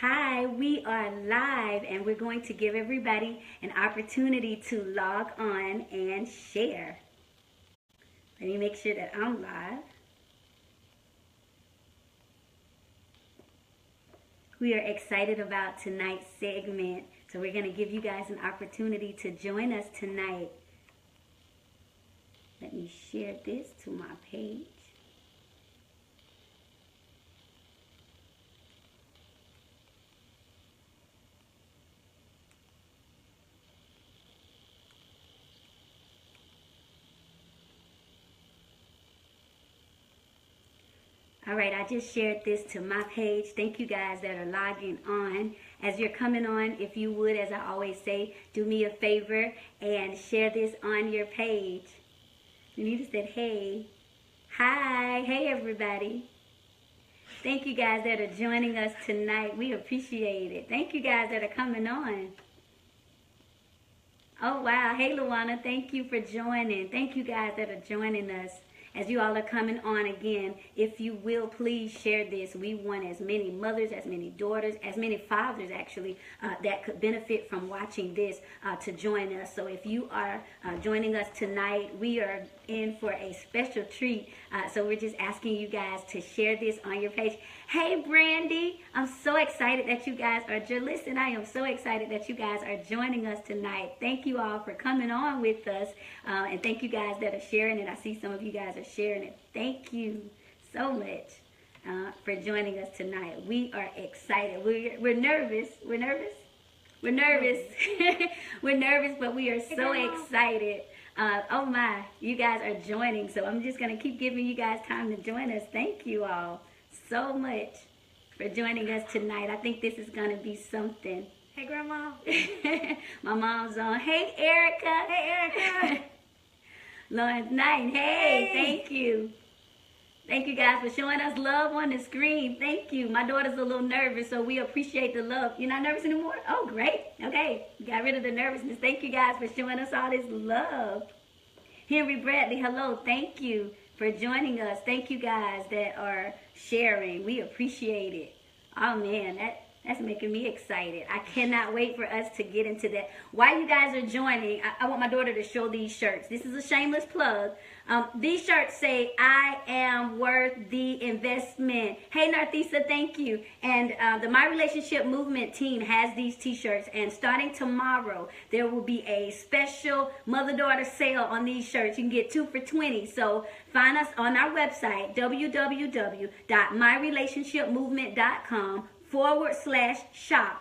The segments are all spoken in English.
Hi, we are live and we're going to give everybody an opportunity to log on and share. Let me make sure that I'm live. We are excited about tonight's segment, so we're going to give you guys an opportunity to join us tonight. Let me share this to my page. All right, I just shared this to my page. Thank you guys that are logging on. As you're coming on, if you would, as I always say, do me a favor and share this on your page. Anita said, hey. Hi. Hey, everybody. Thank you guys that are joining us tonight. We appreciate it. Thank you guys that are coming on. Oh, wow. Hey, Luana. Thank you for joining. Thank you guys that are joining us. As you all are coming on again, if you will, please share this. We want as many mothers, as many daughters, as many fathers, actually, that could benefit from watching this to join us. So if you are joining us tonight, we are in for a special treat. So we're just asking you guys to share this on your page. Hey, Brandy, I'm so excited that you guys are, listen, I am so excited that you guys are joining us tonight. Thank you all for coming on with us. And thank you guys that are sharing it. I see some of you guys are sharing it. Thank you so much for joining us tonight. We are excited. We're nervous. We're nervous. We're nervous. We're nervous, but we are so excited. Oh my, you guys are joining. So I'm just going to keep giving you guys time to join us. Thank you all so much for joining us tonight. I think this is going to be something. Hey, Grandma. My mom's on. Hey, Erica. Hey, Erica. Lawrence Knight. Hey, thank you. Thank you guys for showing us love on the screen. Thank you. My daughter's a little nervous, so we appreciate the love. You're not nervous anymore? Oh, great. Okay. Got rid of the nervousness. Thank you guys for showing us all this love. Henry Bradley, hello. Thank you for joining us. Thank you guys that are sharing. We appreciate it. Oh, man, that's making me excited. I cannot wait for us to get into that. While you guys are joining, I want my daughter to show these shirts. This is a shameless plug. These shirts say, I am worth the investment. Hey, Narthisa, thank you. And the My Relationship Movement team has these t-shirts. And starting tomorrow, there will be a special mother-daughter sale on these shirts. You can get 2 for $20. So find us on our website, www.myrelationshipmovement.com/shop.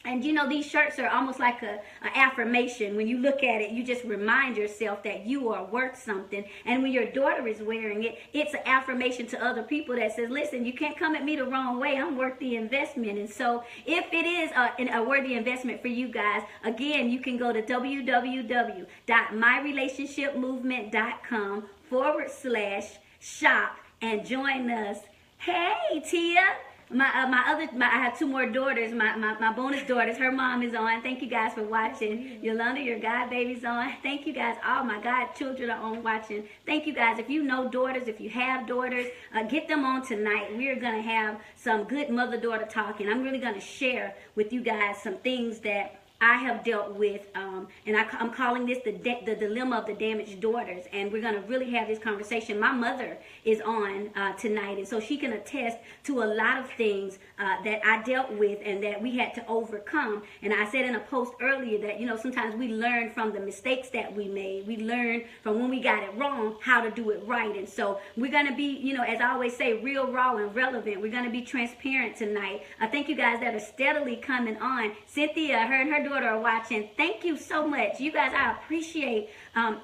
And you know, these shirts are almost like an affirmation. When you look at it, you just remind yourself that you are worth something. And when your daughter is wearing it, it's an affirmation to other people that says, listen, you can't come at me the wrong way. I'm worth the investment. And so if it is a worthy investment for you guys, again, you can go to www.myrelationshipmovement.com/shop and join us. Hey, Tia. I have 2 more daughters, my bonus daughters. Her mom is on. Thank you guys for watching. Yolanda, your god baby's on. Thank you guys. All my god children are on watching. Thank you guys. If you know daughters, if you have daughters, get them on tonight. We're going to have some good mother-daughter talk, and I'm really going to share with you guys some things that I have dealt with, and I'm calling this the dilemma of the damaged daughters, and we're going to really have this conversation. My mother is on tonight, and so she can attest to a lot of things that I dealt with and that we had to overcome. And I said in a post earlier that, you know, sometimes we learn from the mistakes that we made. We learn from when we got it wrong how to do it right. And so we're going to be, you know, as I always say, real, raw, and relevant. We're going to be transparent tonight. I thank you guys that are steadily coming on. Cynthia, her and her daughter are watching. Thank you so much. You guys, I appreciate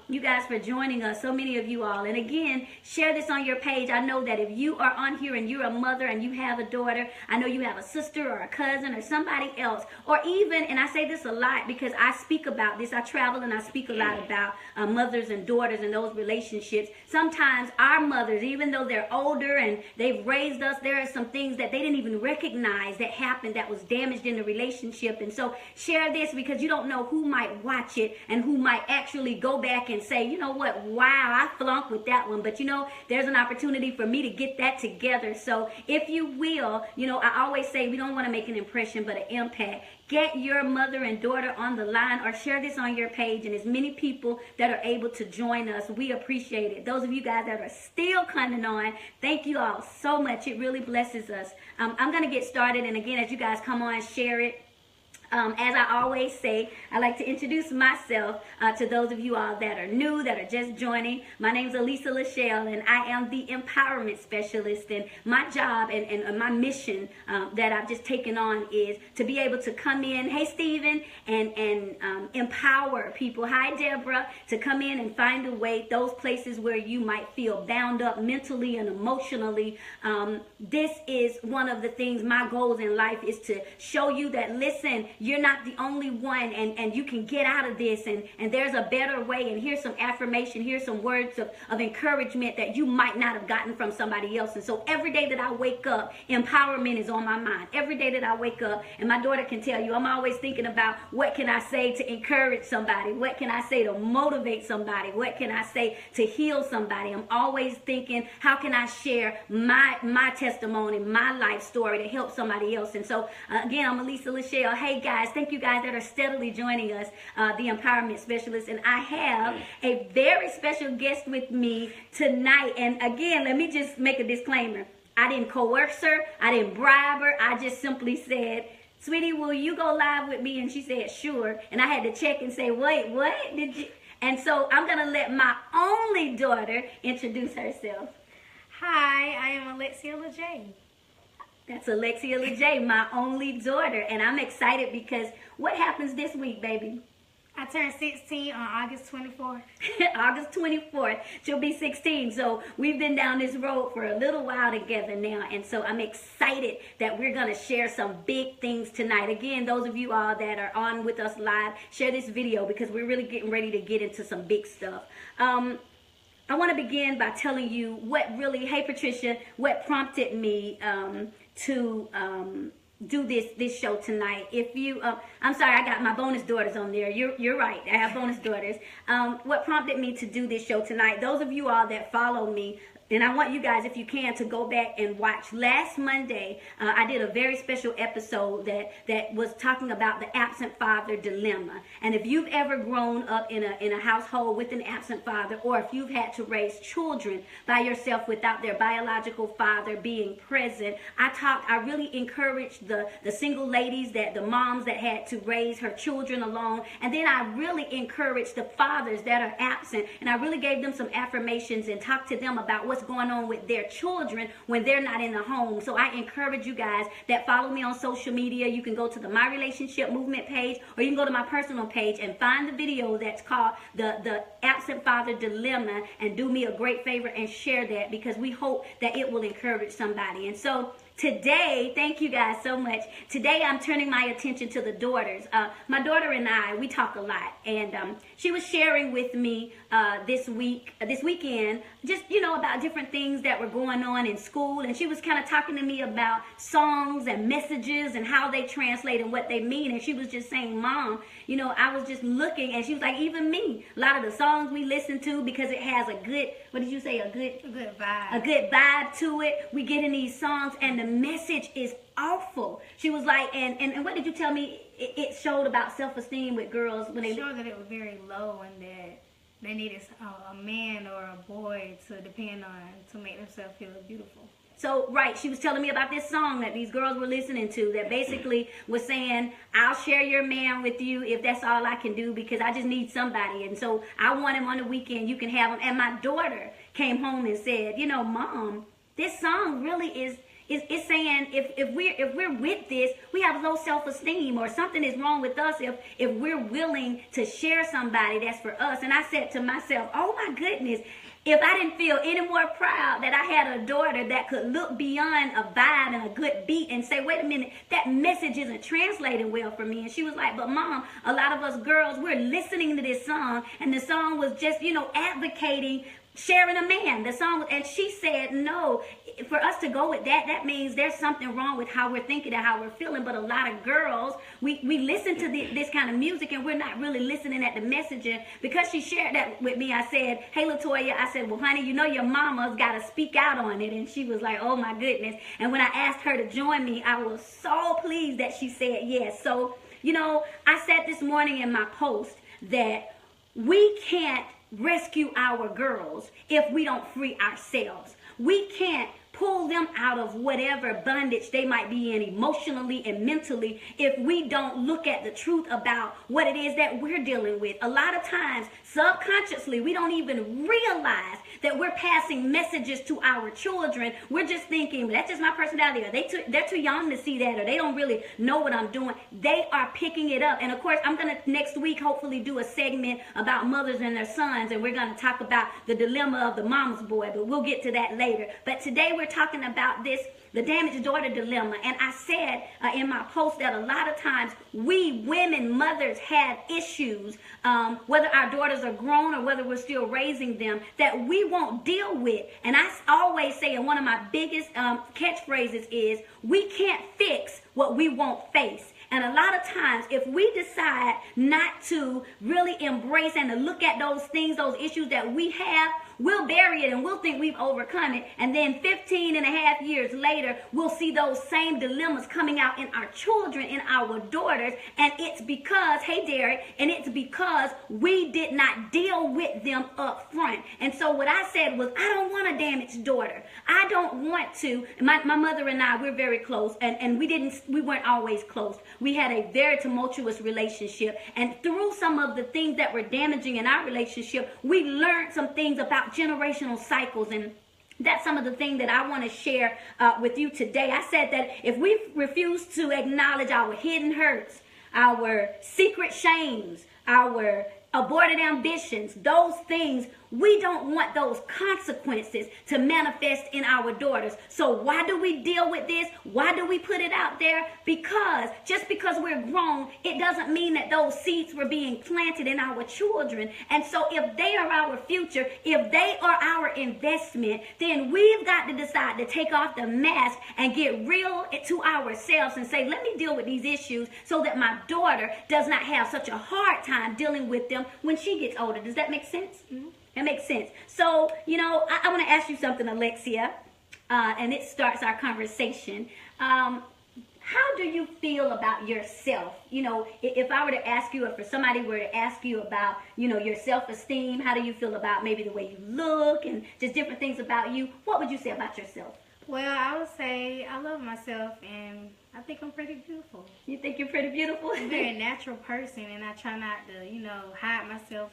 you guys for joining us, so many of you all. And again, share this on your page. I know that if you are on here and you're a mother and you have a daughter, I know you have a sister or a cousin or somebody else, or even, and I say this a lot because I speak about this, I travel and I speak a lot about mothers and daughters and those relationships. Sometimes our mothers, even though they're older and they've raised us, there are some things that they didn't even recognize that happened that was damaged in the relationship. And so share this because you don't know who might watch it and who might actually go back and say, you know what, wow, I flunked with that one. But, you know, there's an opportunity for me to get that together. So if you will, you know, I always say we don't want to make an impression but an impact. Get your mother and daughter on the line or share this on your page, and as many people that are able to join us, we appreciate it. Those of you guys that are still coming on, thank you all so much. It really blesses us. I'm going to get started, and again, as you guys come on, share it. As I always say, I like to introduce myself to those of you all that are new, that are just joining. My name is Elisa LaShell, and I am the empowerment specialist. And my job and my mission that I've just taken on is to be able to come in, hey Stephen, and empower people. Hi Deborah, to come in and find a way, those places where you might feel bound up mentally and emotionally. This is one of the things, my goals in life is to show you that, listen, you're not the only one, and you can get out of this, and there's a better way, and here's some affirmation, here's some words of encouragement that you might not have gotten from somebody else. And so every day that I wake up, empowerment is on my mind. Every day that I wake up, and my daughter can tell you, I'm always thinking about what can I say to encourage somebody, what can I say to motivate somebody, what can I say to heal somebody. I'm always thinking, how can I share my testimony, my life story to help somebody else. And so again, I'm Elisa LaShell. Hey guys, thank you guys that are steadily joining us, the empowerment specialist, and I have a very special guest with me tonight. And again, let me just make a disclaimer. I didn't coerce her, I didn't bribe her, I just simply said, sweetie, will you go live with me? And she said, sure. And I had to check and say, wait, what did you? And so I'm gonna let my only daughter introduce herself. Hi, I am Alexia LaJ. That's Alexia LaJ, my only daughter. And I'm excited because what happens this week, baby? I turned 16 on August 24th. August 24th, she'll be 16. So we've been down this road for a little while together now. And so I'm excited that we're going to share some big things tonight. Again, those of you all that are on with us live, share this video because we're really getting ready to get into some big stuff. I want to begin by telling you what really, hey Patricia, what prompted me to do this show tonight. If you, I'm sorry, I got my bonus daughters on there. You're right, I have bonus daughters. What prompted me to do this show tonight, those of you all that follow me, and I want you guys, if you can, to go back and watch. Last Monday, I did a very special episode that was talking about the absent father dilemma. And if you've ever grown up in a household with an absent father, or if you've had to raise children by yourself without their biological father being present, I really encouraged the single ladies, the moms that had to raise her children alone. And then I really encouraged the fathers that are absent, and I really gave them some affirmations and talked to them about what's going on with their children when they're not in the home. So I encourage you guys that follow me on social media. You can go to the My Relationship Movement page, or you can go to my personal page and find the video that's called the Absent Father Dilemma, and do me a great favor and share that, because we hope that it will encourage somebody. And so today, thank you guys so much. Today I'm turning my attention to the daughters. My daughter and I, we talk a lot, and she was sharing with me this weekend, just, you know, about different things that were going on in school, and she was kind of talking to me about songs and messages and how they translate and what they mean. And she was just saying, Mom, you know, I was just looking, and she was like, even me, a lot of the songs we listen to, because it has a good, what did you say, a good vibe, a good vibe to it. We get in these songs and the message is awful. She was like, and what did you tell me it showed about self-esteem with girls when they showed that it was very low, and that they needed a man or a boy to depend on to make themselves feel beautiful. So, right, she was telling me about this song that these girls were listening to that basically was saying, I'll share your man with you if that's all I can do, because I just need somebody. And so I want him on the weekend. You can have him. And my daughter came home and said, you know, Mom, this song really is saying if we're with this, we have low self-esteem, or something is wrong with us if we're willing to share somebody that's for us. And I said to myself, oh my goodness, if I didn't feel any more proud that I had a daughter that could look beyond a vibe and a good beat and say, wait a minute, that message isn't translating well for me. And she was like, but Mom, a lot of us girls, we're listening to this song, and the song was just, you know, advocating sharing a man, the song, and she said no. For us to go with that, that means there's something wrong with how we're thinking and how we're feeling. But a lot of girls, we listen to this kind of music and we're not really listening at the message. And because she shared that with me, I said, hey LaToya, I said, well honey, you know your mama's got to speak out on it. And she was like, oh my goodness. And when I asked her to join me, I was so pleased that she said yes. So, you know, I said this morning in my post that we can't rescue our girls if we don't free ourselves. We can't pull them out of whatever bondage they might be in emotionally and mentally if we don't look at the truth about what it is that we're dealing with. A lot of times, subconsciously, we don't even realize that we're passing messages to our children. We're just thinking, that's just my personality, or they're too young to see that, or they don't really know what I'm doing. They are picking it up. And of course, I'm going to next week hopefully do a segment about mothers and their sons, and we're going to talk about the dilemma of the mama's boy, but we'll get to that later. But today we're talking about this, the damaged daughter dilemma. And I said in my post that a lot of times we women, mothers, have issues, whether our daughters are grown or whether we're still raising them, that we won't deal with. And I always say, and one of my biggest catchphrases is, we can't fix what we won't face. And a lot of times, if we decide not to really embrace and to look at those things, those issues that we have, we'll bury it and we'll think we've overcome it. And then 15 and a half years later, we'll see those same dilemmas coming out in our children, in our daughters. And it's because, hey Derek, and it's because we did not deal with them up front. And so what I said was, I don't want a damaged daughter. I don't want to. My mother and I, we're very close, and we weren't always close. We had a very tumultuous relationship. And through some of the things that were damaging in our relationship, we learned some things about generational cycles, and that's some of the things that I want to share with you today. I said that if we refuse to acknowledge our hidden hurts, our secret shames, our aborted ambitions, those things, we don't want those consequences to manifest in our daughters. So why do we deal with this? Why do we put it out there? Because just because we're grown, it doesn't mean that those seeds were being planted in our children. And so if they are our future, if they are our investment, then we've got to decide to take off the mask and get real to ourselves and say, let me deal with these issues so that my daughter does not have such a hard time dealing with them when she gets older. Does that make sense? Mm-hmm. That makes sense. So, you know, I want to ask you something, Alexia, and it starts our conversation. How do you feel about yourself? You know, if I were to ask you, or if somebody were to ask you about, you know, your self-esteem, how do you feel about maybe the way you look and just different things about you? What would you say about yourself? Well, I would say I love myself, and I think I'm pretty beautiful. You think you're pretty beautiful? I'm a very natural person, and I try not to, you know, hide myself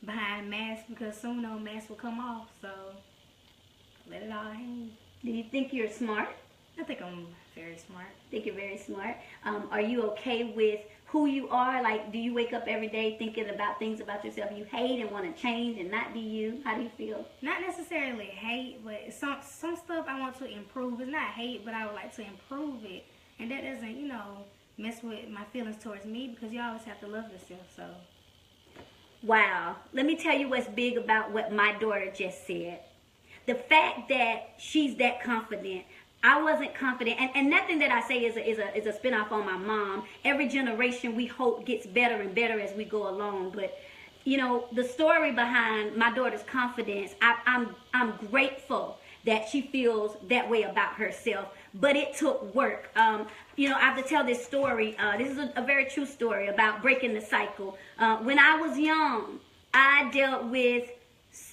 behind masks, because soon those masks will come off, so let it all hang. Do you think you're smart? I think I'm very smart. I think you're very smart. Are you okay with who you are? Like, do you wake up every day thinking about things about yourself you hate and want to change and not be you? How do you feel? Not necessarily hate, but some stuff I want to improve. It's not hate, but I would like to improve it. And that doesn't, you know, mess with my feelings towards me, because you always have to love yourself, so. Wow. Let me tell you what's big about what my daughter just said. The fact that she's that confident. I wasn't confident, and nothing that I say is a spinoff on my mom. Every generation, we hope, gets better and better as we go along. But you know, the story behind my daughter's confidence, I'm grateful that she feels that way about herself. But it took work. You know, I have to tell this story. This is a very true story about breaking the cycle. When I was young, I dealt with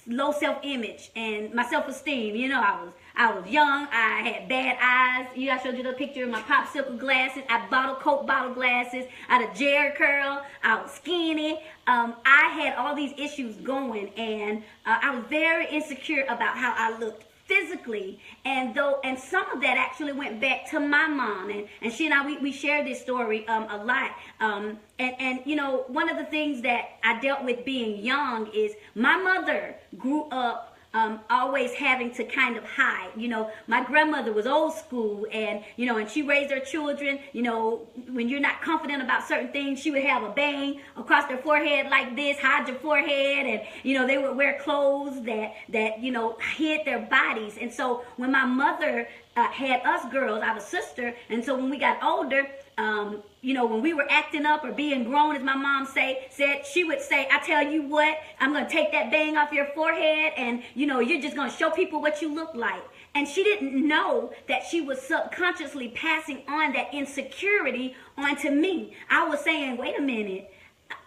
low self-image and my self-esteem. You know, I was young. I had bad eyes. I showed you the picture of my popsicle glasses. I had Coke bottle glasses. I had a Jerry curl. I was skinny. I had all these issues going, and I was very insecure about how I looked physically, and some of that actually went back to my mom, and she and I, we share this story a lot, and you know, one of the things that I dealt with being young is my mother grew up always having to kind of hide. You know, my grandmother was old school, and you know, and she raised her children. You know, when you're not confident about certain things, she would have a bang across their forehead like this, hide your forehead, and you know, they would wear clothes that you know hid their bodies. And so when my mother had us girls, I have a sister, and so when we got older, you know, when we were acting up or being grown, as my mom said, she would say, I tell you what, I'm going to take that bang off your forehead, and, you know, you're just going to show people what you look like. And she didn't know that she was subconsciously passing on that insecurity onto me. I was saying, wait a minute,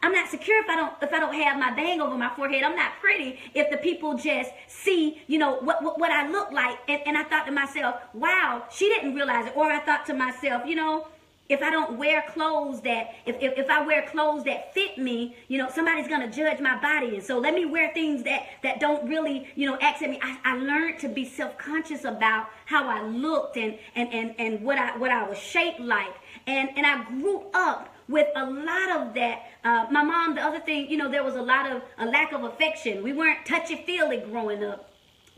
I'm not secure if I don't have my bang over my forehead. I'm not pretty if the people just see, you know, what I look like. And I thought to myself, wow, she didn't realize it. Or I thought to myself, you know, if I don't wear clothes that, if I wear clothes that fit me, you know, somebody's going to judge my body. And so let me wear things that don't really, you know, accept me. I learned to be self-conscious about how I looked and what I was shaped like. And I grew up with a lot of that. My mom, the other thing, you know, there was a lack of affection. We weren't touchy-feely growing up.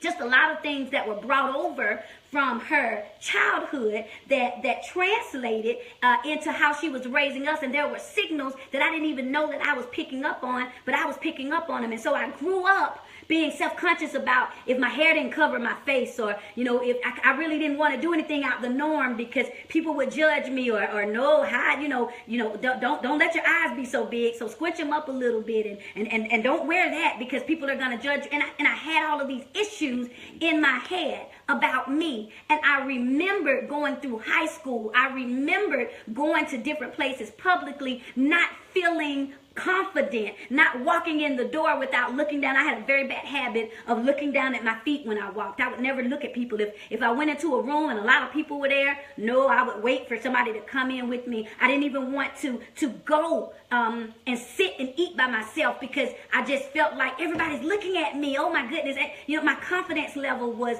Just a lot of things that were brought over from her childhood that translated into how she was raising us. And there were signals that I didn't even know that I was picking up on, but I was picking up on them. And so I grew up being self-conscious about if my hair didn't cover my face, or, you know, if I really didn't want to do anything out the norm because people would judge me, or no, hide, you know, don't let your eyes be so big, so squinch them up a little bit, and don't wear that because people are going to judge you. And I had all of these issues in my head about me. And I remembered going through high school. I remembered going to different places publicly, not feeling confident, not walking in the door without looking down. I had a very bad habit of looking down at my feet when I walked. I would never look at people. If I went into a room and a lot of people were there, no, I would wait for somebody to come in with me. I didn't even want to go and sit and eat by myself because I just felt like everybody's looking at me. Oh my goodness. And, you know, my confidence level was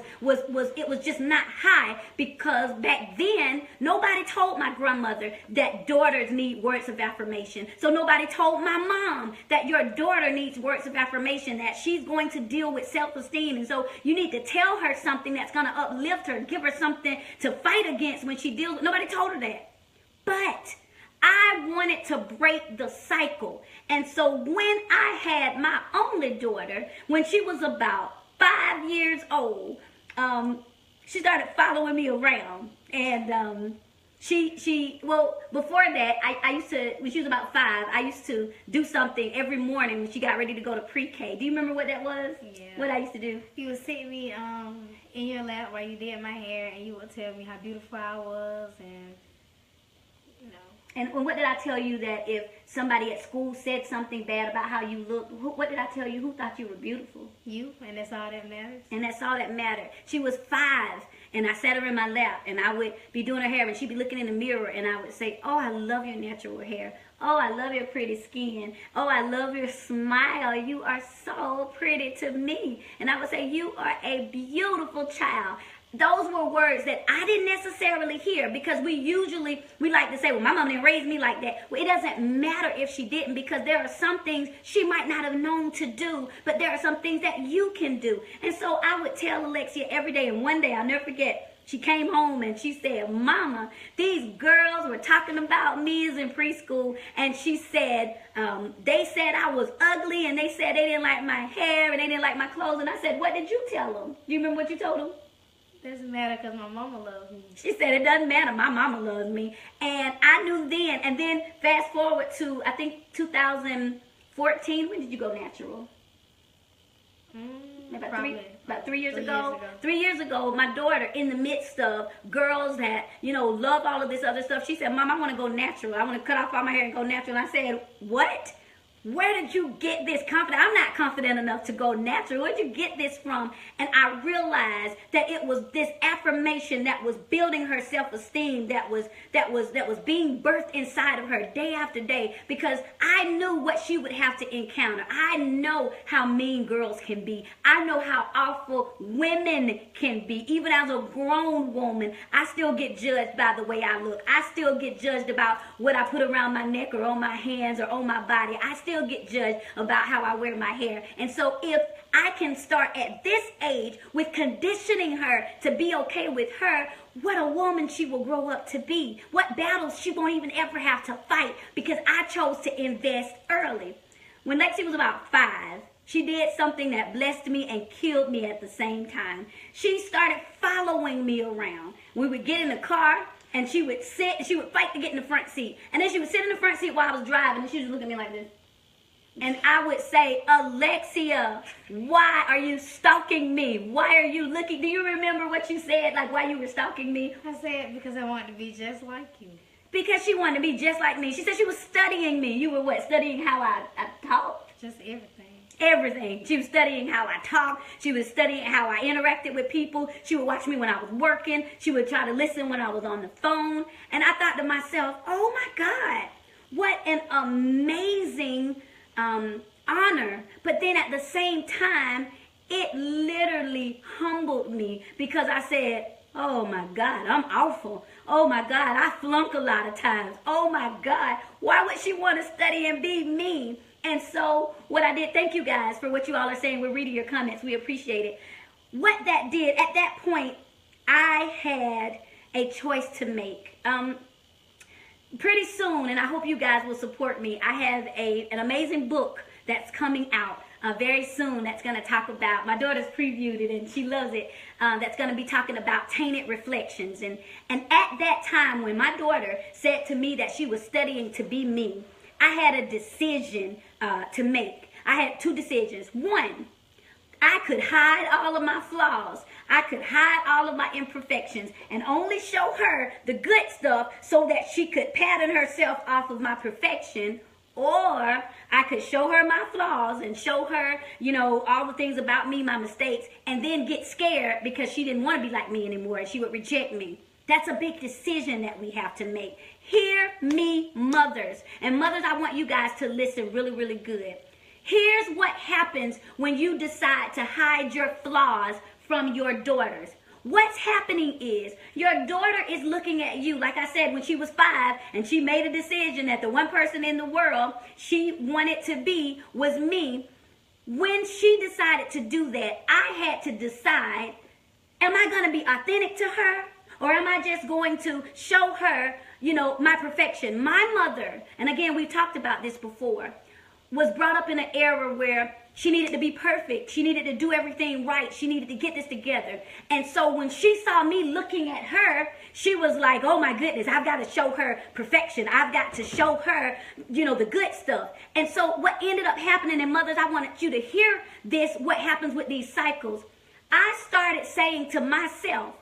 just not high because back then nobody told my grandmother that daughters need words of affirmation. So nobody told my mom that your daughter needs words of affirmation, that she's going to deal with self-esteem. And so you need to tell her something that's going to uplift her, give her something to fight against when she deals with. Nobody told her that. But I wanted to break the cycle. And so when I had my only daughter, when she was about 5 years old, she started following me around. And well, before that, I used to, when she was about 5, I used to do something every morning when she got ready to go to pre-K. Do you remember what that was? Yeah. What I used to do? You would sit me in your lap while you did my hair, and you would tell me how beautiful I was, and, you know. And what did I tell you, that if somebody at school said something bad about how you looked, what did I tell you? Who thought you were beautiful? You, and that's all that matters. And that's all that mattered. She was 5, and I sat her in my lap, and I would be doing her hair, and she'd be looking in the mirror, and I would say, oh, I love your natural hair. Oh, I love your pretty skin. Oh, I love your smile. You are so pretty to me. And I would say, you are a beautiful child. Those were words that I didn't necessarily hear, because we like to say, well, my mom didn't raise me like that. Well, it doesn't matter if she didn't, because there are some things she might not have known to do, but there are some things that you can do. And so I would tell Alexia every day, and one day, I'll never forget, she came home and she said, Mama, these girls were talking about me as in preschool, and she said, they said I was ugly, and they said they didn't like my hair, and they didn't like my clothes. And I said, what did you tell them? Do you remember what you told them? Doesn't matter because my mama loves me. She said, it doesn't matter. My mama loves me. And I knew then. And then fast forward to, I think, 2014. When did you go natural? About 3 years ago. 3 years ago, my daughter, in the midst of girls that, you know, love all of this other stuff, she said, Mom, I want to go natural. I want to cut off all my hair and go natural. And I said, what? Where did you get this confidence? I'm not confident enough to go natural. Where'd you get this from? And I realized that it was this affirmation that was building her self-esteem, that was being birthed inside of her day after day, because I knew what she would have to encounter. I know how mean girls can be. I know how awful women can be. Even as a grown woman, I still get judged by the way I look. I still get judged about what I put around my neck or on my hands or on my body. I still still get judged about how I wear my hair. And so if I can start at this age with conditioning her to be okay with her, what a woman she will grow up to be. What battles she won't even ever have to fight because I chose to invest early. When Lexi was about 5, she did something that blessed me and killed me at the same time. She started following me around. We would get in the car and she would sit and she would fight to get in the front seat. And then she would sit in the front seat while I was driving and she would look at me like this. And I would say, Alexia, why are you stalking me? Why are you looking? Do you remember what you said, like why you were stalking me? I said because I wanted to be just like you. Because she wanted to be just like me. She said she was studying me. You were what? Studying how I talk? Just everything. Everything. She was studying how I talk. She was studying how I interacted with people. She would watch me when I was working. She would try to listen when I was on the phone. And I thought to myself, oh my God, what an amazing honor. But then at the same time, it literally humbled me because I said, oh my God, I'm awful. Oh my God, I flunk a lot of times. Oh my God, why would she want to study and be me? And so what I did, thank you guys for what you all are saying. We're reading your comments. We appreciate it. What that did, at that point, I had a choice to make. Pretty soon, and I hope you guys will support me, I have an amazing book that's coming out very soon that's going to talk about, my daughter's previewed it and she loves it, that's going to be talking about tainted reflections. And at that time when my daughter said to me that she was studying to be me, I had a decision to make. I had 2 decisions. One, I could hide all of my flaws. I could hide all of my imperfections and only show her the good stuff so that she could pattern herself off of my perfection. Or I could show her my flaws and show her, you know, all the things about me, my mistakes, and then get scared because she didn't want to be like me anymore and she would reject me. That's a big decision that we have to make. Hear me, mothers. And mothers, I want you guys to listen really, really good. Here's what happens when you decide to hide your flaws from your daughters. What's happening is your daughter is looking at you, like I said, when she was 5 and she made a decision that the one person in the world she wanted to be was me. When she decided to do that, I had to decide, am I going to be authentic to her? Or am I just going to show her, you know, my perfection? My mother, and again, we talked about this before, was brought up in an era where she needed to be perfect. She needed to do everything right. She needed to get this together. And so when she saw me looking at her, she was like, oh my goodness, I've got to show her perfection. I've got to show her, you know, the good stuff. And so what ended up happening, and mothers, I wanted you to hear this, what happens with these cycles. I started saying to myself,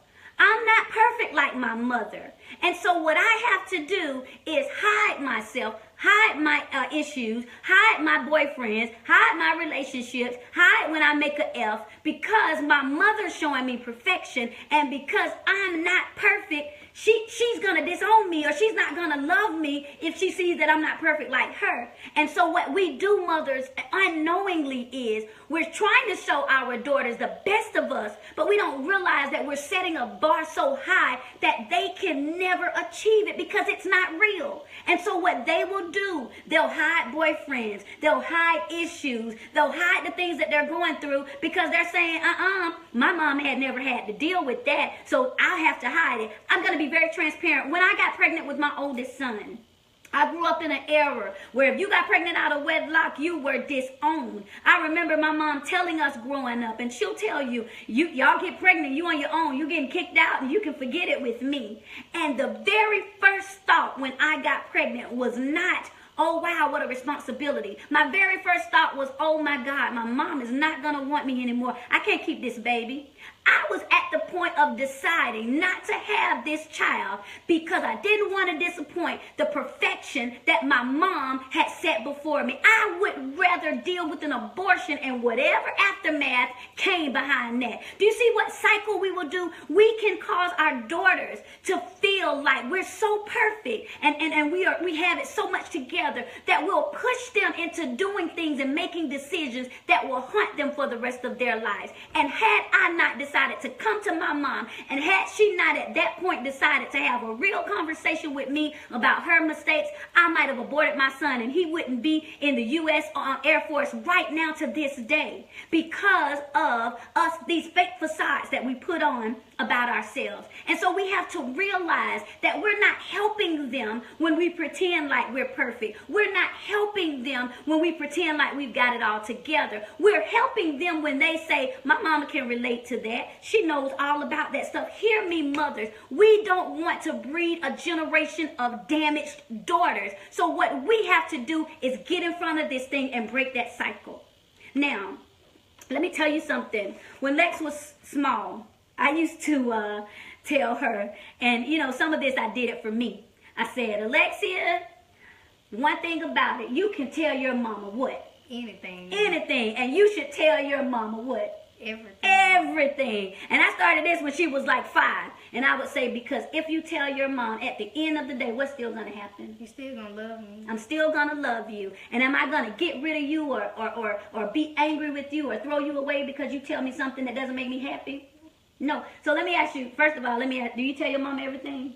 I'm not perfect like my mother. And so what I have to do is hide myself, hide my issues, hide my boyfriends, hide my relationships, hide when I make an F, because my mother's showing me perfection, and because I'm not perfect, she's going to disown me, or she's not going to love me if she sees that I'm not perfect like her. And so what we do, mothers, unknowingly is we're trying to show our daughters the best of us, but we don't realize that we're setting a bar so high that they can never achieve it because it's not real. And so what they will do, they'll hide boyfriends, they'll hide issues, they'll hide the things that they're going through because they're saying, my mom had never had to deal with that, so I'll have to hide it. I'm going to be very transparent. When I got pregnant with my oldest son, I grew up in an era where if you got pregnant out of wedlock, you were disowned. I remember my mom telling us growing up, and she'll tell you, y'all get pregnant, you on your own, you getting kicked out, and you can forget it with me. And the very first thought when I got pregnant was not, oh wow, what a responsibility. My very first thought was, oh my God, my mom is not going to want me anymore. I can't keep this baby. I was at the point of deciding not to have this child because I didn't want to disappoint the perfection that my mom had set before me. I would rather deal with an abortion and whatever aftermath came behind that. Do you see what cycle we will do? We can cause our daughters to feel like we're so perfect and we have it so much together that we'll push them into doing things and making decisions that will haunt them for the rest of their lives. And had I not decided decided to come to my mom, and had she not at that point decided to have a real conversation with me about her mistakes, I might have aborted my son and he wouldn't be in the U.S. Air Force right now to this day, because of us, these fake facades that we put on about ourselves. And so we have to realize that we're not helping them when we pretend like we're perfect. We're not helping them when we pretend like we've got it all together. We're helping them when they say, my mama can relate to that. She knows all about that stuff. Hear me, mothers. We don't want to breed a generation of damaged daughters. So what we have to do is get in front of this thing and break that cycle. Now, let me tell you something. When Lex was small, I used to tell her, and you know, some of this I did it for me. I said, Alexia, one thing about it, you can tell your mama what? Anything. Anything. And you should tell your mama what? Everything. Everything. And I started this when she was like 5. And I would say, because if you tell your mom at the end of the day, what's still going to happen? You're still going to love me. I'm still going to love you. And am I going to get rid of you or be angry with you or throw you away because you tell me something that doesn't make me happy? No. So let me ask you, first of all, do you tell your mom everything?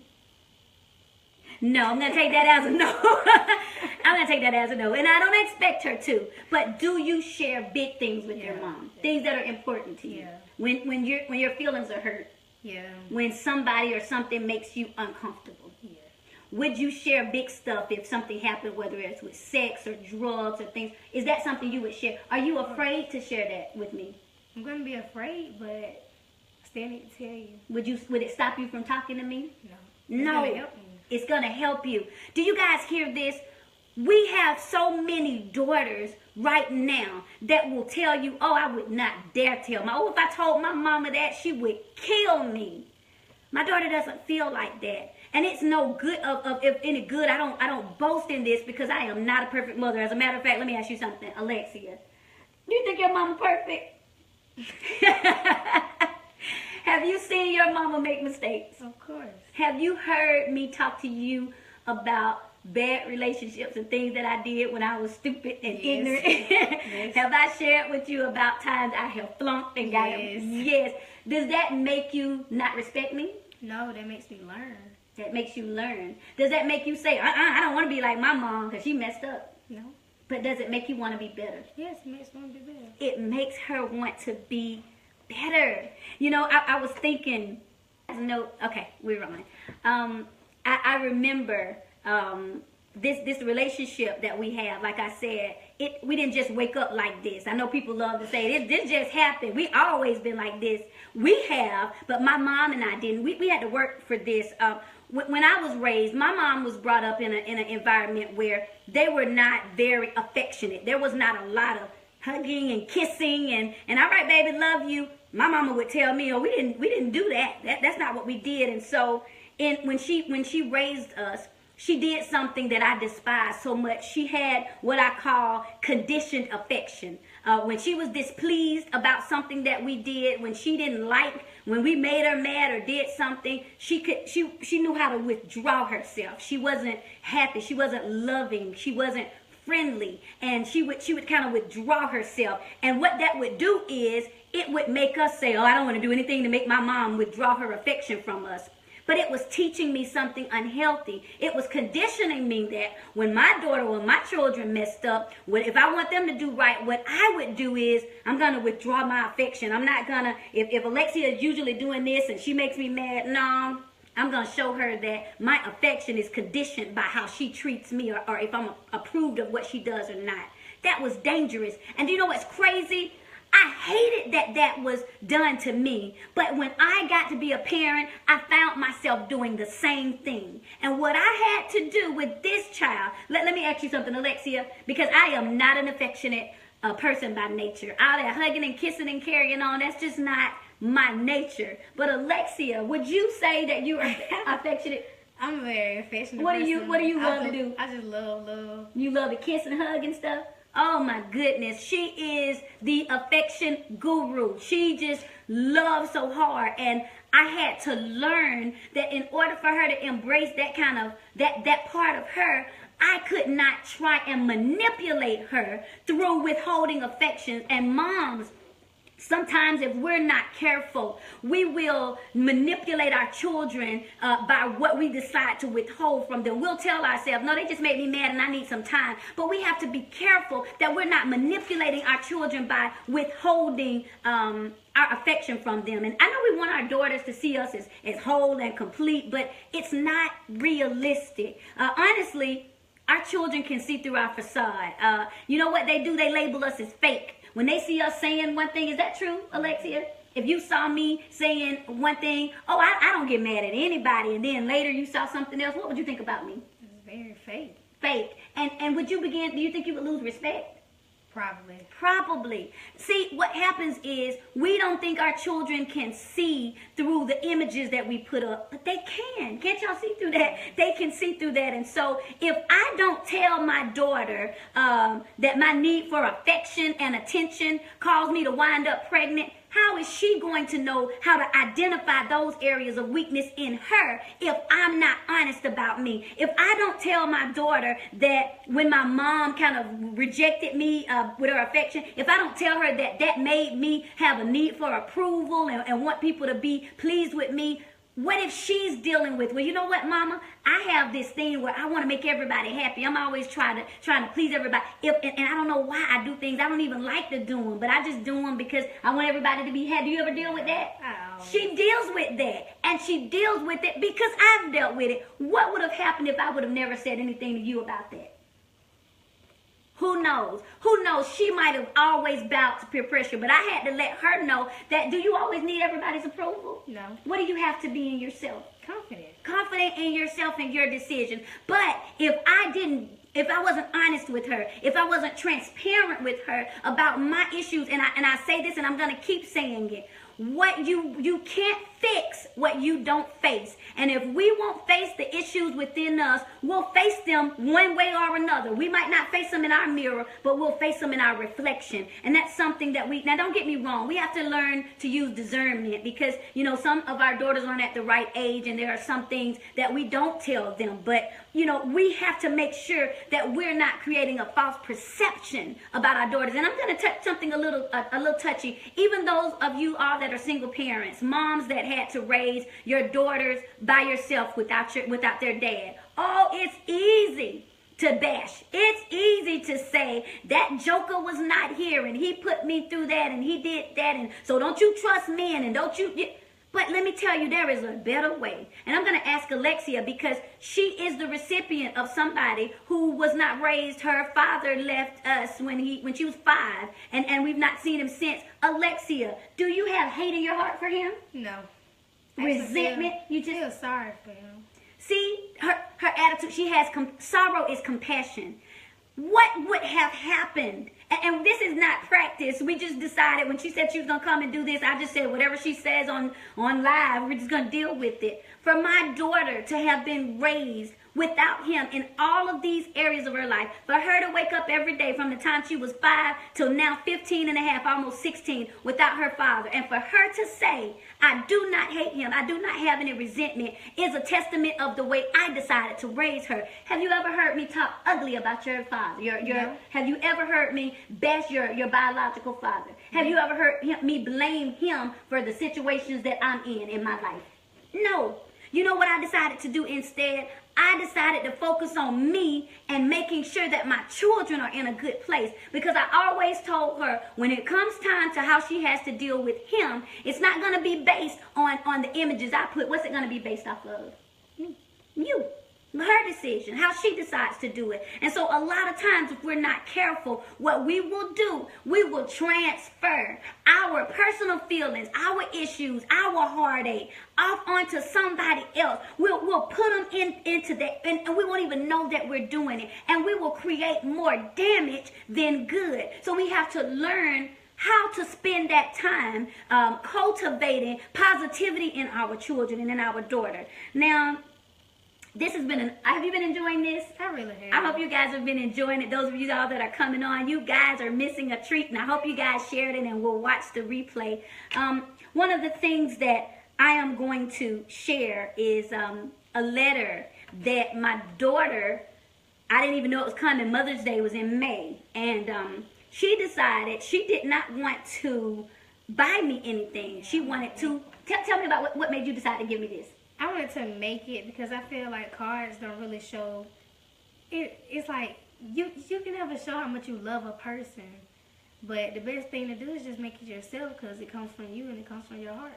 No, I'm going to take that as a no. I'm going to take that as a no. And I don't expect her to. But do you share big things with your mom? Things that are important to you. Yeah. When your feelings are hurt. Yeah. When somebody or something makes you uncomfortable. Yeah. Would you share big stuff if something happened, whether it's with sex or drugs or things? Is that something you would share? Are you afraid to share that with me? I'm going to be afraid, but I still need to tell you. Would it stop you from talking to me? No. No. It's going to help me. It's going to help you. Do you guys hear this? We have so many daughters right now that will tell you, oh, I would not dare tell my, if I told my mama that, she would kill me. My daughter doesn't feel like that. And it's no good if any good. I don't boast in this because I am not a perfect mother. As a matter of fact, let me ask you something, Alexia. Do you think your mama perfect? Have you seen your mama make mistakes? Of course. Have you heard me talk to you about bad relationships and things that I did when I was stupid and ignorant? Yes. Have I shared with you about times I have flunked and got it? Yes. Does that make you not respect me? No, that makes me learn. That makes you learn. Does that make you say, I don't want to be like my mom because she messed up? No. But does it make you want to be better? Yes, it makes me want to be better. It makes her want to be better. You know, I was thinking, no, okay, we're on. I remember this relationship that we have. Like I said, we didn't just wake up like this. I know people love to say this just happened. We always been like this. We have, but my mom and I didn't. We had to work for this. When I was raised, my mom was brought up in an environment where they were not very affectionate. There was not a lot of hugging and kissing and all right, baby, love you. My mama would tell me, oh, we didn't do that. That's not what we did. And so when she raised us, she did something that I despise so much. She had what I call conditioned affection. When she was displeased about something that we did, when she didn't like, when we made her mad or did something, she knew how to withdraw herself. She wasn't happy. She wasn't loving. She wasn't friendly, and she would kind of withdraw herself. And what that would do is it would make us say, oh, I don't want to do anything to make my mom withdraw her affection from us. But it was teaching me something unhealthy. It was conditioning me that when my daughter or my children messed up, if I want them to do right, what I would do is I'm going to withdraw my affection. I'm not going to, if Alexia is usually doing this and she makes me mad, no, I'm going to show her that my affection is conditioned by how she treats me or if I'm approved of what she does or not. That was dangerous. And do you know what's crazy? I hated that was done to me. But when I got to be a parent, I found myself doing the same thing. And what I had to do with this child, let me ask you something, Alexia, because I am not an affectionate person by nature. All that hugging and kissing and carrying on, that's just not my nature. But Alexia, would you say that you are affectionate? I'm very affectionate. What do you love to do? I just love. You love to kiss and hug and stuff? Oh my goodness, she is the affection guru. She just loves so hard, and I had to learn that in order for her to embrace that kind of that part of her, I could not try and manipulate her through withholding affection. And moms, Sometimes if we're not careful, we will manipulate our children by what we decide to withhold from them. We'll tell ourselves, no, they just made me mad and I need some time. But we have to be careful that we're not manipulating our children by withholding our affection from them. And I know we want our daughters to see us as whole and complete, but it's not realistic. Honestly, our children can see through our facade. You know what they do? They label us as fake. When they see us saying one thing, is that true, Alexia? If you saw me saying one thing, oh, I don't get mad at anybody, and then later you saw something else, what would you think about me? It's very fake. Fake. And would you begin, do you think you would lose respect? Probably. See, what happens is we don't think our children can see through the images that we put up, but they can. Can't y'all see through that? They can see through that. And so if I don't tell my daughter that my need for affection and attention caused me to wind up pregnant, how is she going to know how to identify those areas of weakness in her if I'm not honest about me? If I don't tell my daughter that when my mom kind of rejected me with her affection, if I don't tell her that that made me have a need for approval and want people to be pleased with me, what if she's dealing with, well, you know what, mama? I have this thing where I want to make everybody happy. I'm always trying to please everybody. And I don't know why I do things I don't even like to do them, but I just do them because I want everybody to be happy. Do you ever deal with that? Oh. She deals with that. And she deals with it because I've dealt with it. What would have happened if I would have never said anything to you about that? Who knows? Who knows? She might have always bowed to peer pressure, but I had to let her know that, do you always need everybody's approval? No. What do you have to be in yourself? Confident. Confident in yourself and your decisions. But if I wasn't honest with her, if I wasn't transparent with her about my issues, and I say this and I'm going to keep saying it, what you can't fix what you don't face. And if we won't face the issues within us, we'll face them one way or another. We might not face them in our mirror, but we'll face them in our reflection. And that's something that now don't get me wrong, we have to learn to use discernment because, you know, some of our daughters aren't at the right age and there are some things that we don't tell them. But, you know, we have to make sure that we're not creating a false perception about our daughters. And I'm going to touch something a little touchy. Even those of you all that are single parents, moms that had to raise your daughters by yourself without their dad. Oh, it's easy to bash. It's easy to say that joker was not here and he put me through that and he did that, and so don't you trust men and don't you. But let me tell you, there is a better way. And I'm going to ask Alexia because she is the recipient of somebody who was not raised. Her father left us when she was 5, and we've not seen him since. Alexia, do you have hate in your heart for him? No. Resentment? You just feel sorry for him. See, her attitude, she has sorrow is compassion. What would have happened? And this is not practice. We just decided when she said she was going to come and do this, I just said whatever she says on live, we're just going to deal with it. For my daughter to have been raised without him in all of these areas of her life, for her to wake up every day from the time she was 5 till now 15 and a half, almost 16, without her father, and for her to say, I do not hate him, I do not have any resentment, is a testament of the way I decided to raise her. Have you ever heard me talk ugly about your father? No. Have you ever heard me bash your biological father? Have you ever heard me blame him for the situations that I'm in my life? No. You know what I decided to do instead? I decided to focus on me and making sure that my children are in a good place, because I always told her when it comes time to how she has to deal with him, it's not going to be based on the images I put. What's it going to be based off of? You. Her decision, how she decides to do it. And so a lot of times if we're not careful, what we will do, we will transfer our personal feelings, our issues, our heartache off onto somebody else. We'll put them into that, and we won't even know that we're doing it. And we will create more damage than good. So we have to learn how to spend that time cultivating positivity in our children and in our daughter. Now, this has been have you been enjoying this? I really have. I hope you guys have been enjoying it. Those of you all that are coming on, you guys are missing a treat, and I hope you guys shared it and will watch the replay. One of the things that I am going to share is a letter that my daughter, I didn't even know it was coming. Mother's Day was in May, and she decided she did not want to buy me anything. She wanted to. Tell me about what made you decide to give me this. I wanted to make it because I feel like cards don't really show. It's like you can never show how much you love a person, but the best thing to do is just make it yourself because it comes from you and it comes from your heart.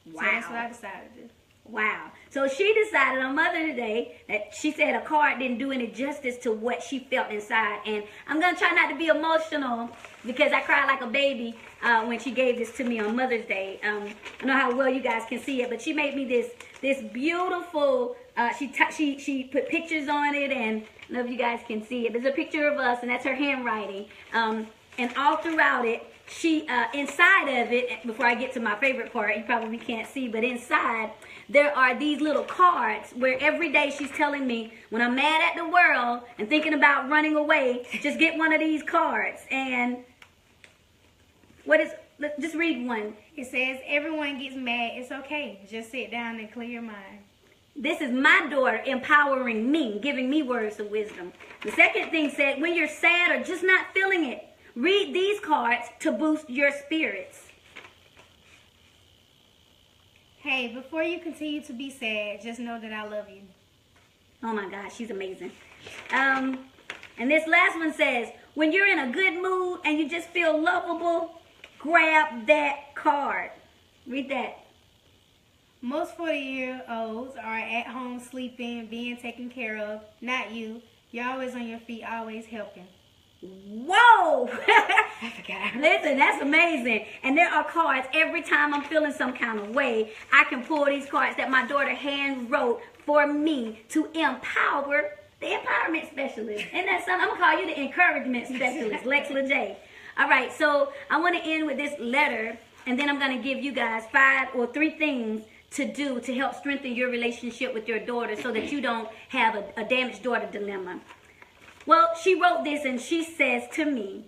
Wow. So that's what I decided to do. Wow. So she decided on Mother's Day that she said a card didn't do any justice to what she felt inside. And I'm going to try not to be emotional because I cried like a baby when she gave this to me on Mother's Day. I don't know how well you guys can see it, but she made me this beautiful, she put pictures on it, and I don't know if you guys can see it. There's a picture of us, and that's her handwriting. And all throughout it, she, inside of it, before I get to my favorite part, you probably can't see, but inside, there are these little cards where every day she's telling me, when I'm mad at the world and thinking about running away, just get one of these cards. And just read one. It says, everyone gets mad. It's okay. Just sit down and clear your mind. This is my daughter empowering me, giving me words of wisdom. The second thing said, when you're sad or just not feeling it, read these cards to boost your spirits. Hey, before you continue to be sad, just know that I love you. Oh my gosh, she's amazing. And this last one says, when you're in a good mood and you just feel lovable, grab that card. Read that. Most 40-year-olds are at home sleeping, being taken care of. Not you. You're always on your feet, always helping. Whoa! I forgot. Listen, that's amazing. And there are cards every time I'm feeling some kind of way. I can pull these cards that my daughter hand wrote for me to empower the empowerment specialist. And that's something, I'm going to call you the encouragement specialist, Lex LaJ. All right, so I want to end with this letter, and then I'm going to give you guys 5 or 3 things to do to help strengthen your relationship with your daughter so that you don't have a damaged daughter dilemma. Well, she wrote this and she says to me,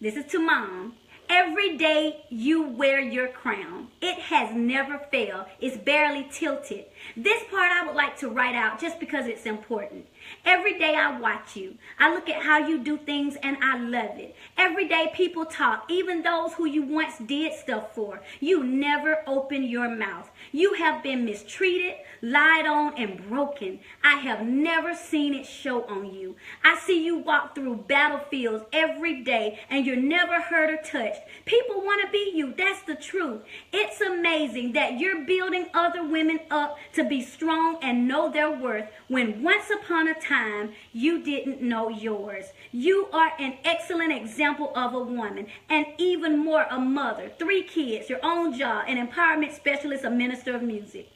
this is to Mom, every day you wear your crown. It has never failed. It's barely tilted. This part I would like to write out just because it's important. Every day I watch you. I look at how you do things and I love it. Every day people talk, even those who you once did stuff for. You never open your mouth. You have been mistreated, lied on, and broken. I have never seen it show on you. I see you walk through battlefields every day and you're never hurt or touched. People want to be you. That's the truth. It's amazing that you're building other women up to be strong and know their worth when once upon a time you didn't know yours. You are an excellent example of a woman, and even more a mother, 3 kids, your own job, an empowerment specialist, a minister of music.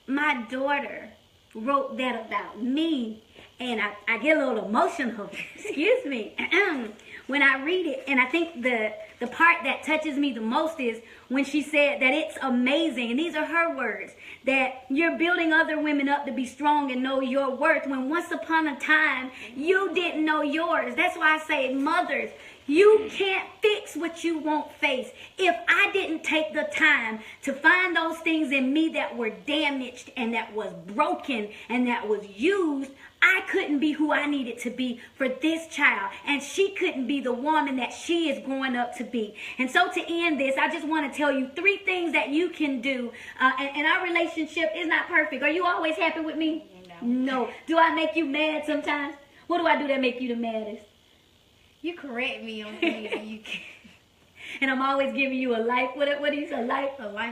My daughter wrote that about me, and I get a little emotional, excuse me, when I read it. And I think the part that touches me the most is when she said that it's amazing, and these are her words, that you're building other women up to be strong and know your worth when once upon a time you didn't know yours. That's why I say, mothers, you can't fix what you won't face. If I didn't take the time to find those things in me that were damaged and that was broken and that was used, I couldn't be who I needed to be for this child, and she couldn't be the woman that she is growing up to be. And so to end this, I just want to tell you 3 things that you can do. And our relationship is not perfect. Are you always happy with me? No. Do I make you mad sometimes? What do I do that make you the maddest? You correct me on things and you can. And I'm always giving you a life, what do you say, a life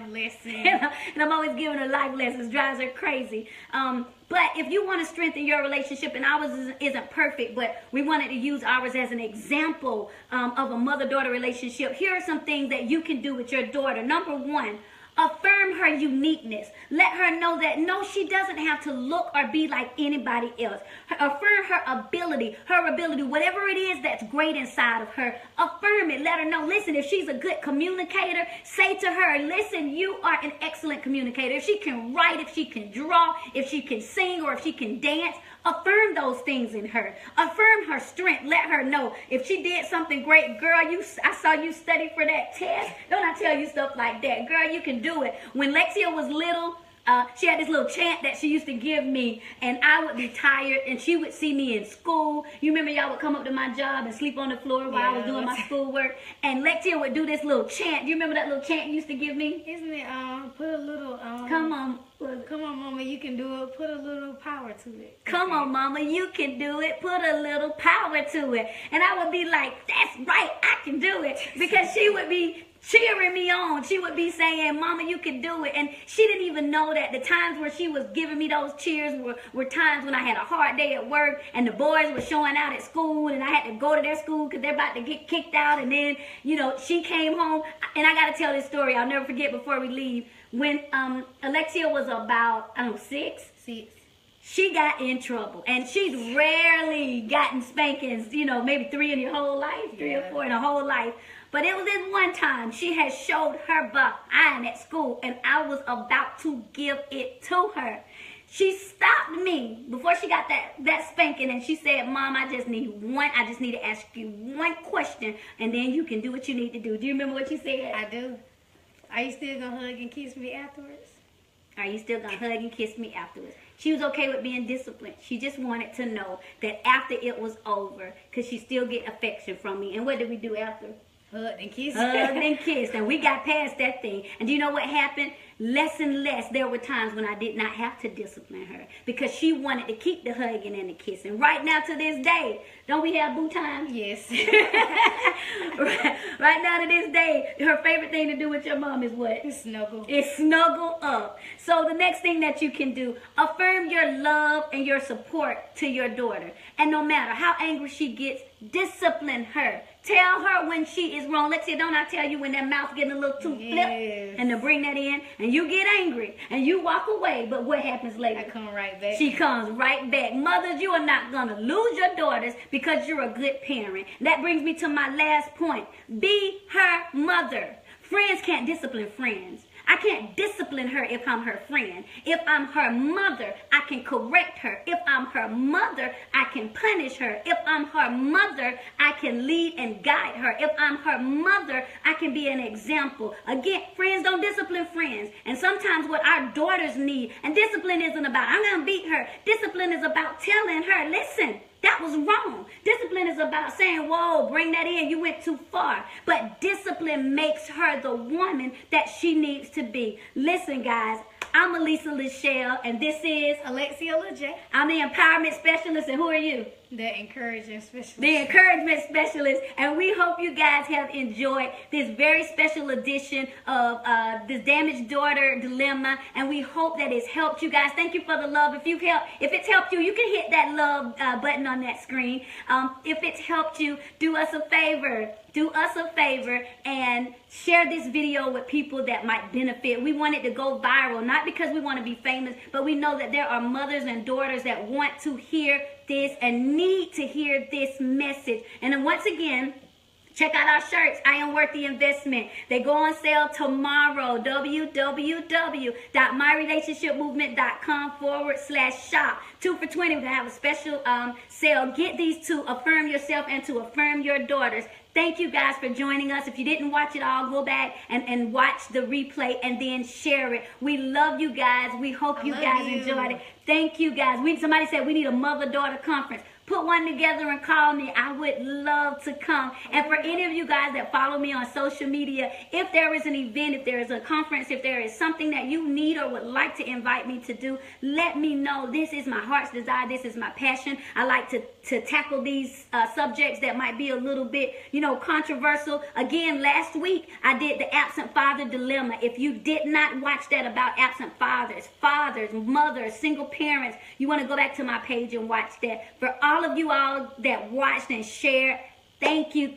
lesson. And I'm always giving her life lessons, drives her crazy. But if you want to strengthen your relationship, and ours isn't perfect, but we wanted to use ours as an example of a mother-daughter relationship, here are some things that you can do with your daughter. Number 1, affirm her uniqueness. Let her know that no, she doesn't have to look or be like anybody else. Affirm her ability, whatever it is that's great inside of her. Affirm it. Let her know, listen, if she's a good communicator, say to her, listen, you are an excellent communicator. If she can write, if she can draw, if she can sing, or if she can dance, affirm those things in her. Affirm her strength. Let her know if she did something great, girl, I saw you study for that test. Don't I tell you stuff like that? Girl, you can do it. When Lexia was little, She had this little chant that she used to give me, and I would be tired, and she would see me in school. You remember y'all would come up to my job and sleep on the floor while I was doing my schoolwork, and Lexia would do this little chant. Do you remember that little chant you used to give me? Isn't it, put a little, Come on, mama, you can do it. Put a little power to it. Come on, mama, you can do it. Put a little power to it. And I would be like, that's right, I can do it. Because she would be cheering me on. She would be saying, mama, you can do it. And she didn't even know that the times where she was giving me those cheers were times when I had a hard day at work and the boys were showing out at school and I had to go to their school because they're about to get kicked out. And then, you know, she came home. And I got to tell this story. I'll never forget before we leave. When Alexia was about, I don't know, 6? 6. She got in trouble. And she's rarely gotten spankings, you know, maybe 3 in your whole life, 3 or 4 in her whole life. But it was this one time she had showed her behind at school, and I was about to give it to her. She stopped me before she got that spanking, and she said, Mom, I just need to ask you one question, and then you can do what you need to do. Do you remember what she said? I do. Are you still going to hug and kiss me afterwards? Are you still going to hug and kiss me afterwards? She was okay with being disciplined. She just wanted to know that after it was over, could she still get affection from me? And what did we do after? Hugged and kissed. Hugged and kissed. And we got past that thing. And do you know what happened? Less and less, there were times when I did not have to discipline her because she wanted to keep the hugging and the kissing. Right now to this day, don't we have boo time? Yes. right now to this day, her favorite thing to do with your mom is what? Snuggle. It's snuggle up. So the next thing that you can do, affirm your love and your support to your daughter. And no matter how angry she gets, discipline her. Tell her when she is wrong. Let's say, don't I tell you when that mouth getting a little too flip? And to bring that in, and you get angry, and you walk away, but what happens later? I come right back. She comes right back. Mothers, you are not going to lose your daughters because you're a good parent. That brings me to my last point. Be her mother. Friends can't discipline friends. I can't discipline her if I'm her friend. If I'm her mother, I can correct her. If I'm her mother, I can punish her. If I'm her mother, I can lead and guide her. If I'm her mother, I can be an example. Again, friends don't discipline friends. And sometimes what our daughters need, and discipline isn't about, I'm going to beat her. Discipline is about telling her, listen, that was wrong. Discipline is about saying, whoa, bring that in. You went too far. But discipline makes her the woman that she needs to be. Listen, guys, I'm Elisa LaShell, and this is Alexia LaJ. I'm the empowerment specialist, and who are you? The encouragement specialist. The encouragement specialist. And we hope you guys have enjoyed this very special edition of this damaged daughter dilemma. And we hope that it's helped you guys. Thank you for the love. If it's helped you, you can hit that love button on that screen. If it's helped you, do us a favor. Do us a favor and share this video with people that might benefit. We want it to go viral, not because we want to be famous, but we know that there are mothers and daughters that want to hear this and need to hear this message. And then once again, check out our shirts. I am worth the investment. They go on sale tomorrow. www.myrelationshipmovement.com/shop. 2 for $20. We're going to have a special sale. Get these to affirm yourself and to affirm your daughters. Thank you guys for joining us. If you didn't watch it all, go back and watch the replay and then share it. We love you guys. We hope you guys enjoyed it. Thank you guys. Somebody said we need a mother-daughter conference. Put one together and call me. I would love to come. And for any of you guys that follow me on social media, if there is an event, if there is a conference, if there is something that you need or would like to invite me to do, let me know. This is my heart's desire. This is my passion. I like to tackle these subjects that might be a little bit, controversial. Again, last week, I did the absent father dilemma. If you did not watch that about absent fathers, mothers, single parents, you want to go back to my page and watch that. For all of you all that watched and shared, thank you.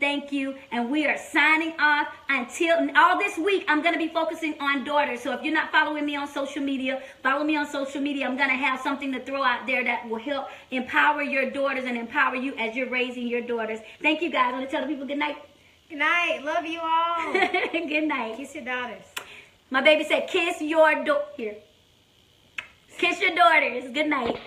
And we are signing off until all this week. I'm going to be focusing on daughters. So if you're not following me on social media, follow me on social media. I'm going to have something to throw out there that will help empower your daughters and empower you as you're raising your daughters. Thank you guys. I want to tell the people good night. Good night. Love you all. Good night. Kiss your daughters. My baby said kiss your Kiss your daughters. Good night.